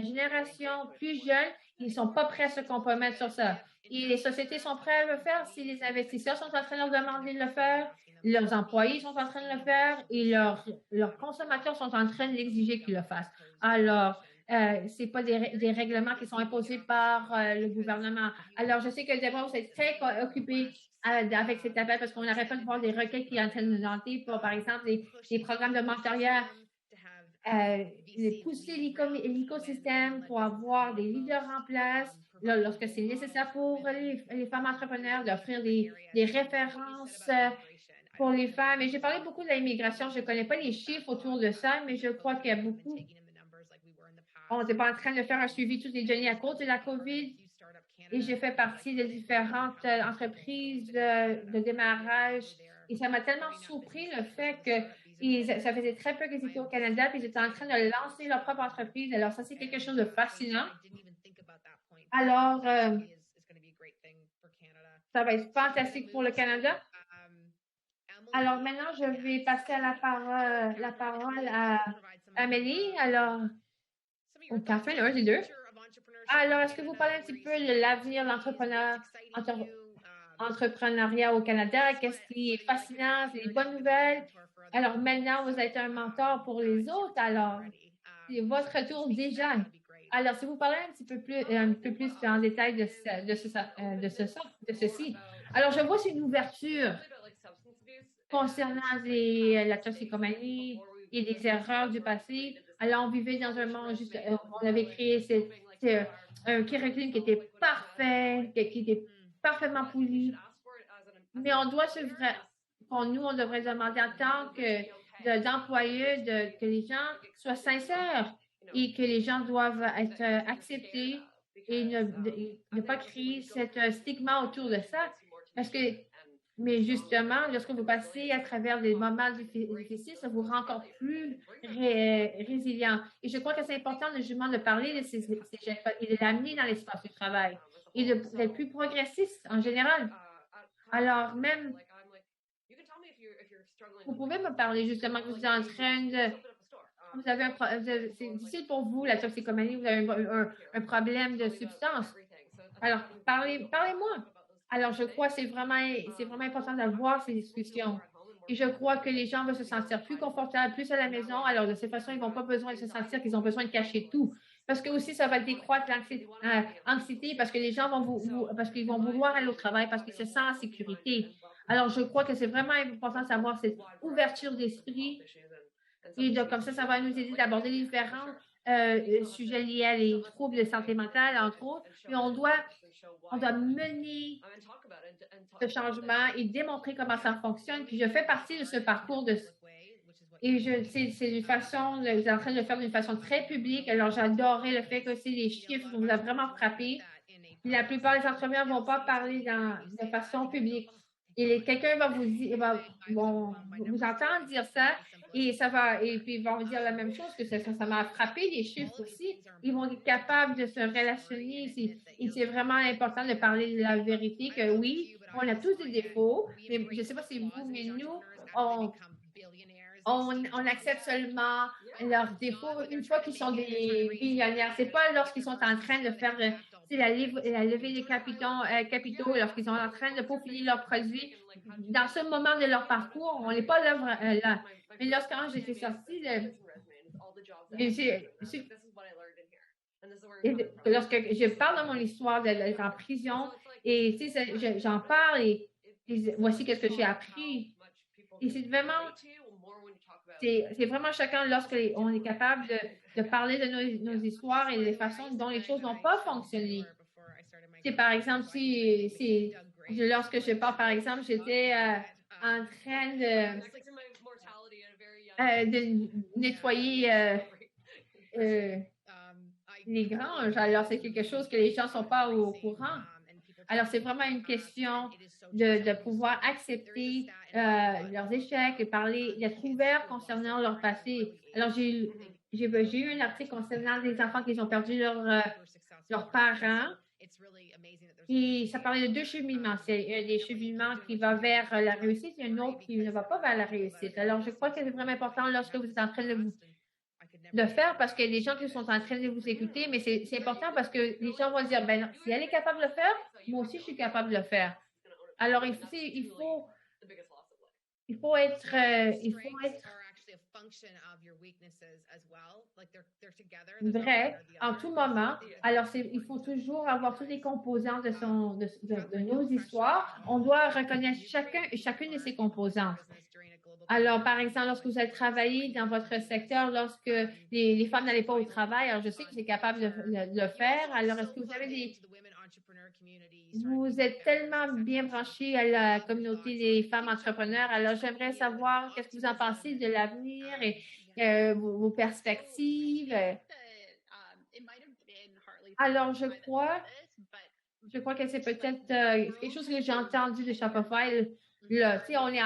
génération plus jeune, ils ne sont pas prêts à se compromettre sur ça. Et les sociétés sont prêtes à le faire si les investisseurs sont en train de leur demander de le faire, leurs employés sont en train de le faire et leurs consommateurs sont en train d'exiger qu'ils le fassent. Alors, ce n'est pas des règlements qui sont imposés par le gouvernement. Alors, je sais que Deborah, vous êtes très occupé avec cet appel parce qu'on n'arrête pas de voir des requêtes qui sont en train de nous demander pour, par exemple, des programmes de mentorat, pousser l'écosystème pour avoir des leaders en place lorsque c'est nécessaire pour les femmes entrepreneurs, d'offrir des références pour les femmes. Et j'ai parlé beaucoup de l'immigration. Je ne connais pas les chiffres autour de ça, mais je crois qu'il y a beaucoup. On n'était pas en train de faire un suivi toutes les données à cause de la COVID. Et j'ai fait partie de différentes entreprises de démarrage. Et ça m'a tellement surpris le fait que ça faisait très peu qu'ils étaient au Canada, puis ils étaient en train de lancer leur propre entreprise. Alors, ça, c'est quelque chose de fascinant. Alors, ça va être fantastique pour le Canada. Alors, maintenant, je vais passer la parole à Amélie. Alors, ou Catherine, un des deux. Alors, est-ce que vous parlez un petit peu de l'avenir de l'entrepreneuriat au Canada? Qu'est-ce qui est fascinant? C'est des bonnes nouvelles. Alors, maintenant, vous êtes un mentor pour les autres. Alors, c'est votre tour déjà. Alors, si vous parlez un peu plus en détail de ceci. Alors, je vois c'est une ouverture concernant la toxicomanie et des erreurs du passé. Alors, on vivait dans un monde on avait créé un curriculum qui était parfait, qui était parfaitement poli. Mais on doit pour nous, on devrait demander en tant d'employés que les gens soient sincères et que les gens doivent être acceptés et ne pas créer cet stigma autour de ça. Mais justement, lorsque vous passez à travers des moments difficiles, ça vous rend encore plus résilient. Et je crois que c'est important justement de parler de ces gestes et de l'amener dans l'espace du travail et d'être plus progressiste en général. Alors, même, vous pouvez me parler justement que vous êtes en train c'est difficile pour vous, la toxicomanie, vous avez un problème de substance. Alors, parlez-moi. Alors, je crois que c'est vraiment important d'avoir ces discussions. Et je crois que les gens vont se sentir plus confortables, plus à la maison. Alors, de cette façon, ils n'ont pas besoin de se sentir qu'ils ont besoin de cacher tout. Parce que aussi, ça va décroître l'anxiété parce que les gens parce qu'ils vont vouloir aller au travail, parce qu'ils se sentent en sécurité. Alors, je crois que c'est vraiment important de savoir cette ouverture d'esprit et donc, comme ça va nous aider d'aborder les différents sujets liés à les troubles de santé mentale, entre autres. Mais on doit mener ce changement et démontrer comment ça fonctionne. Puis je fais partie de ce parcours et c'est une façon, vous êtes en train de le faire d'une façon très publique. Alors, j'adorais le fait que c'est les chiffres vous a vraiment frappé. Puis la plupart des entrepreneurs ne vont pas parler de façon publique. Et quelqu'un va vous dire, vont vous entendre dire ça, et puis ils vont dire la même chose, que ça m'a frappé les chiffres aussi. Ils vont être capables de se relationner. Et c'est vraiment important de parler de la vérité, que oui, on a tous des défauts, mais je ne sais pas si vous, mais nous, on, on accepte seulement leurs défauts une fois qu'ils sont des millionnaires. C'est pas lorsqu'ils sont en train de faire la levée des capitaux, lorsqu'ils sont en train de peaufiner leurs produits. Dans ce moment de leur parcours, on n'est pas là. Mais lorsqu'quand j'étais sortie, lorsque je parle de mon histoire d'être en prison, et j'en parle et voici qu'est-ce que j'ai appris. Et c'est vraiment choquant lorsqu'on est capable de parler de nos histoires et des façons dont les choses n'ont pas fonctionné. C'est par exemple, lorsque je parle, par exemple, j'étais en train de nettoyer les granges. Alors, c'est quelque chose que les gens ne sont pas au courant. Alors, c'est vraiment une question de pouvoir accepter leurs échecs et d'être ouvert concernant leur passé. Alors, j'ai eu un article concernant des enfants qui ont perdu leurs parents. Et ça parlait de deux cheminements. C'est un des cheminements qui va vers la réussite et un autre qui ne va pas vers la réussite. Alors, je crois que c'est vraiment important lorsque vous êtes en train de faire parce qu'il y a des gens qui sont en train de vous écouter, mais c'est important parce que les gens vont dire, ben non, si elle est capable de le faire, moi aussi, je suis capable de le faire. Alors, il faut être vrai en tout moment. Alors, il faut toujours avoir tous les composants de nos histoires. On doit reconnaître chacune de ces composantes. Alors, par exemple, lorsque vous allez travailler dans votre secteur, lorsque les femmes n'allaient pas au travail, alors je sais que vous êtes capable de le faire. Alors, est-ce que vous êtes tellement bien branché à la communauté des femmes entrepreneurs. Alors, j'aimerais savoir qu'est-ce que vous en pensez de l'avenir et vos perspectives. Alors, je crois que c'est peut-être quelque chose que j'ai entendu de Shopify. Là, on a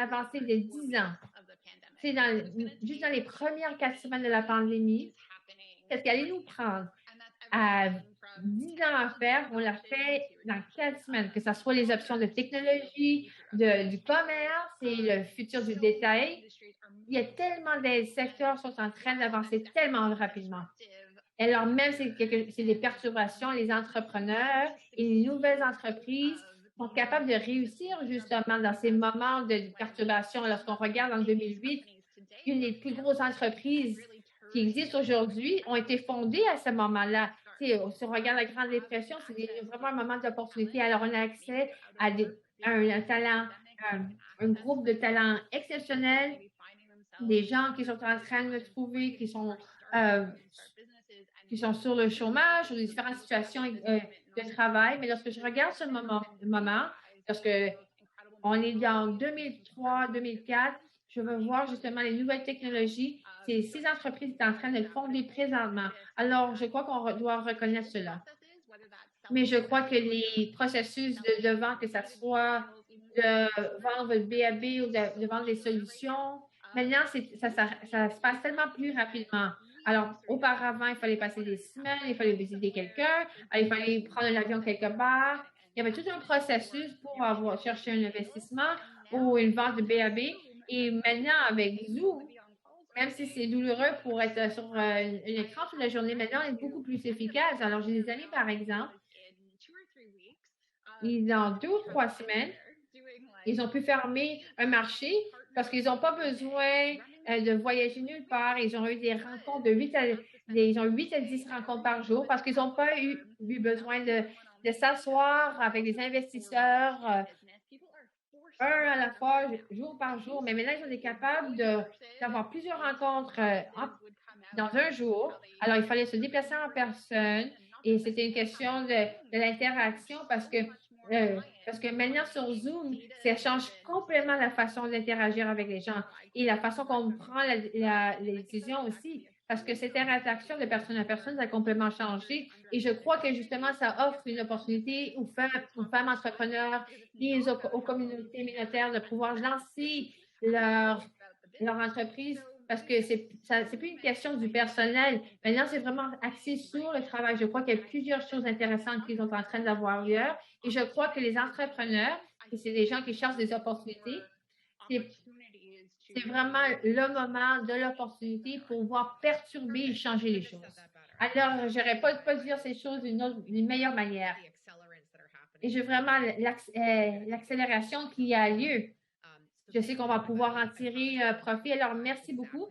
avancé de 10 ans. Juste dans les premières 4 semaines de la pandémie, qu'est-ce qu'elle allait nous prendre à 10 ans à faire, on l'a fait dans 4 semaines, que ce soit les options de technologie, du commerce et le futur du détail. Il y a tellement de secteurs qui sont en train d'avancer tellement rapidement. Alors même, c'est des perturbations, les entrepreneurs et les nouvelles entreprises sont capables de réussir justement dans ces moments de perturbation. Lorsqu'on regarde en 2008, une des plus grosses entreprises qui existent aujourd'hui ont été fondées à ce moment-là. Si on regarde la Grande Dépression, c'est vraiment un moment d'opportunité. Alors, on a accès à un talent, un groupe de talents exceptionnels, des gens qui sont en train de trouver, qui sont sur le chômage ou des différentes situations de travail. Mais lorsque je regarde ce moment lorsque on est dans 2003-2004, je veux voir justement les nouvelles technologies. Ces entreprises sont en train de fonder présentement. Alors, je crois qu'on doit reconnaître cela. Mais je crois que les processus de vente, que ce soit de vendre le B2B ou de vendre des solutions, maintenant, ça se passe tellement plus rapidement. Alors, auparavant, il fallait passer des semaines, il fallait visiter quelqu'un, il fallait prendre un avion quelque part. Il y avait tout un processus pour chercher un investissement ou une vente de B2B. Et maintenant, avec Zoom, même si c'est douloureux pour être sur un écran toute la journée, maintenant, on est beaucoup plus efficace. Alors, j'ai des amis, par exemple, ils ont 2 ou 3 semaines, Ils ont pu fermer un marché parce qu'ils n'ont pas besoin de voyager nulle part. Ils ont eu des rencontres de 8 à, ils ont 8 à 10 rencontres par jour parce qu'ils n'ont pas eu besoin de s'asseoir avec des investisseurs un à la fois, jour par jour. Mais maintenant, ils sont capables d'avoir plusieurs rencontres dans un jour. Alors, il fallait se déplacer en personne et c'était une question de l'interaction parce que maintenant sur Zoom, ça change complètement la façon d'interagir avec les gens et la façon qu'on prend les décisions aussi. Parce que cette interaction de personne à personne, ça a complètement changé. Et je crois que justement, ça offre une opportunité aux femmes entrepreneurs et aux communautés communautaires de pouvoir lancer leur entreprise parce que c'est plus une question du personnel. Maintenant, c'est vraiment axé sur le travail. Je crois qu'il y a plusieurs choses intéressantes qui sont en train d'avoir lieu. Et je crois que les entrepreneurs, et c'est des gens qui cherchent des opportunités, c'est c'est vraiment le moment de l'opportunité pour pouvoir perturber et changer les choses. Alors, je n'aurais pas dire ces choses d'une meilleure manière. Et je veux vraiment l'accélération qui a lieu. Je sais qu'on va pouvoir en tirer profit. Alors, merci beaucoup.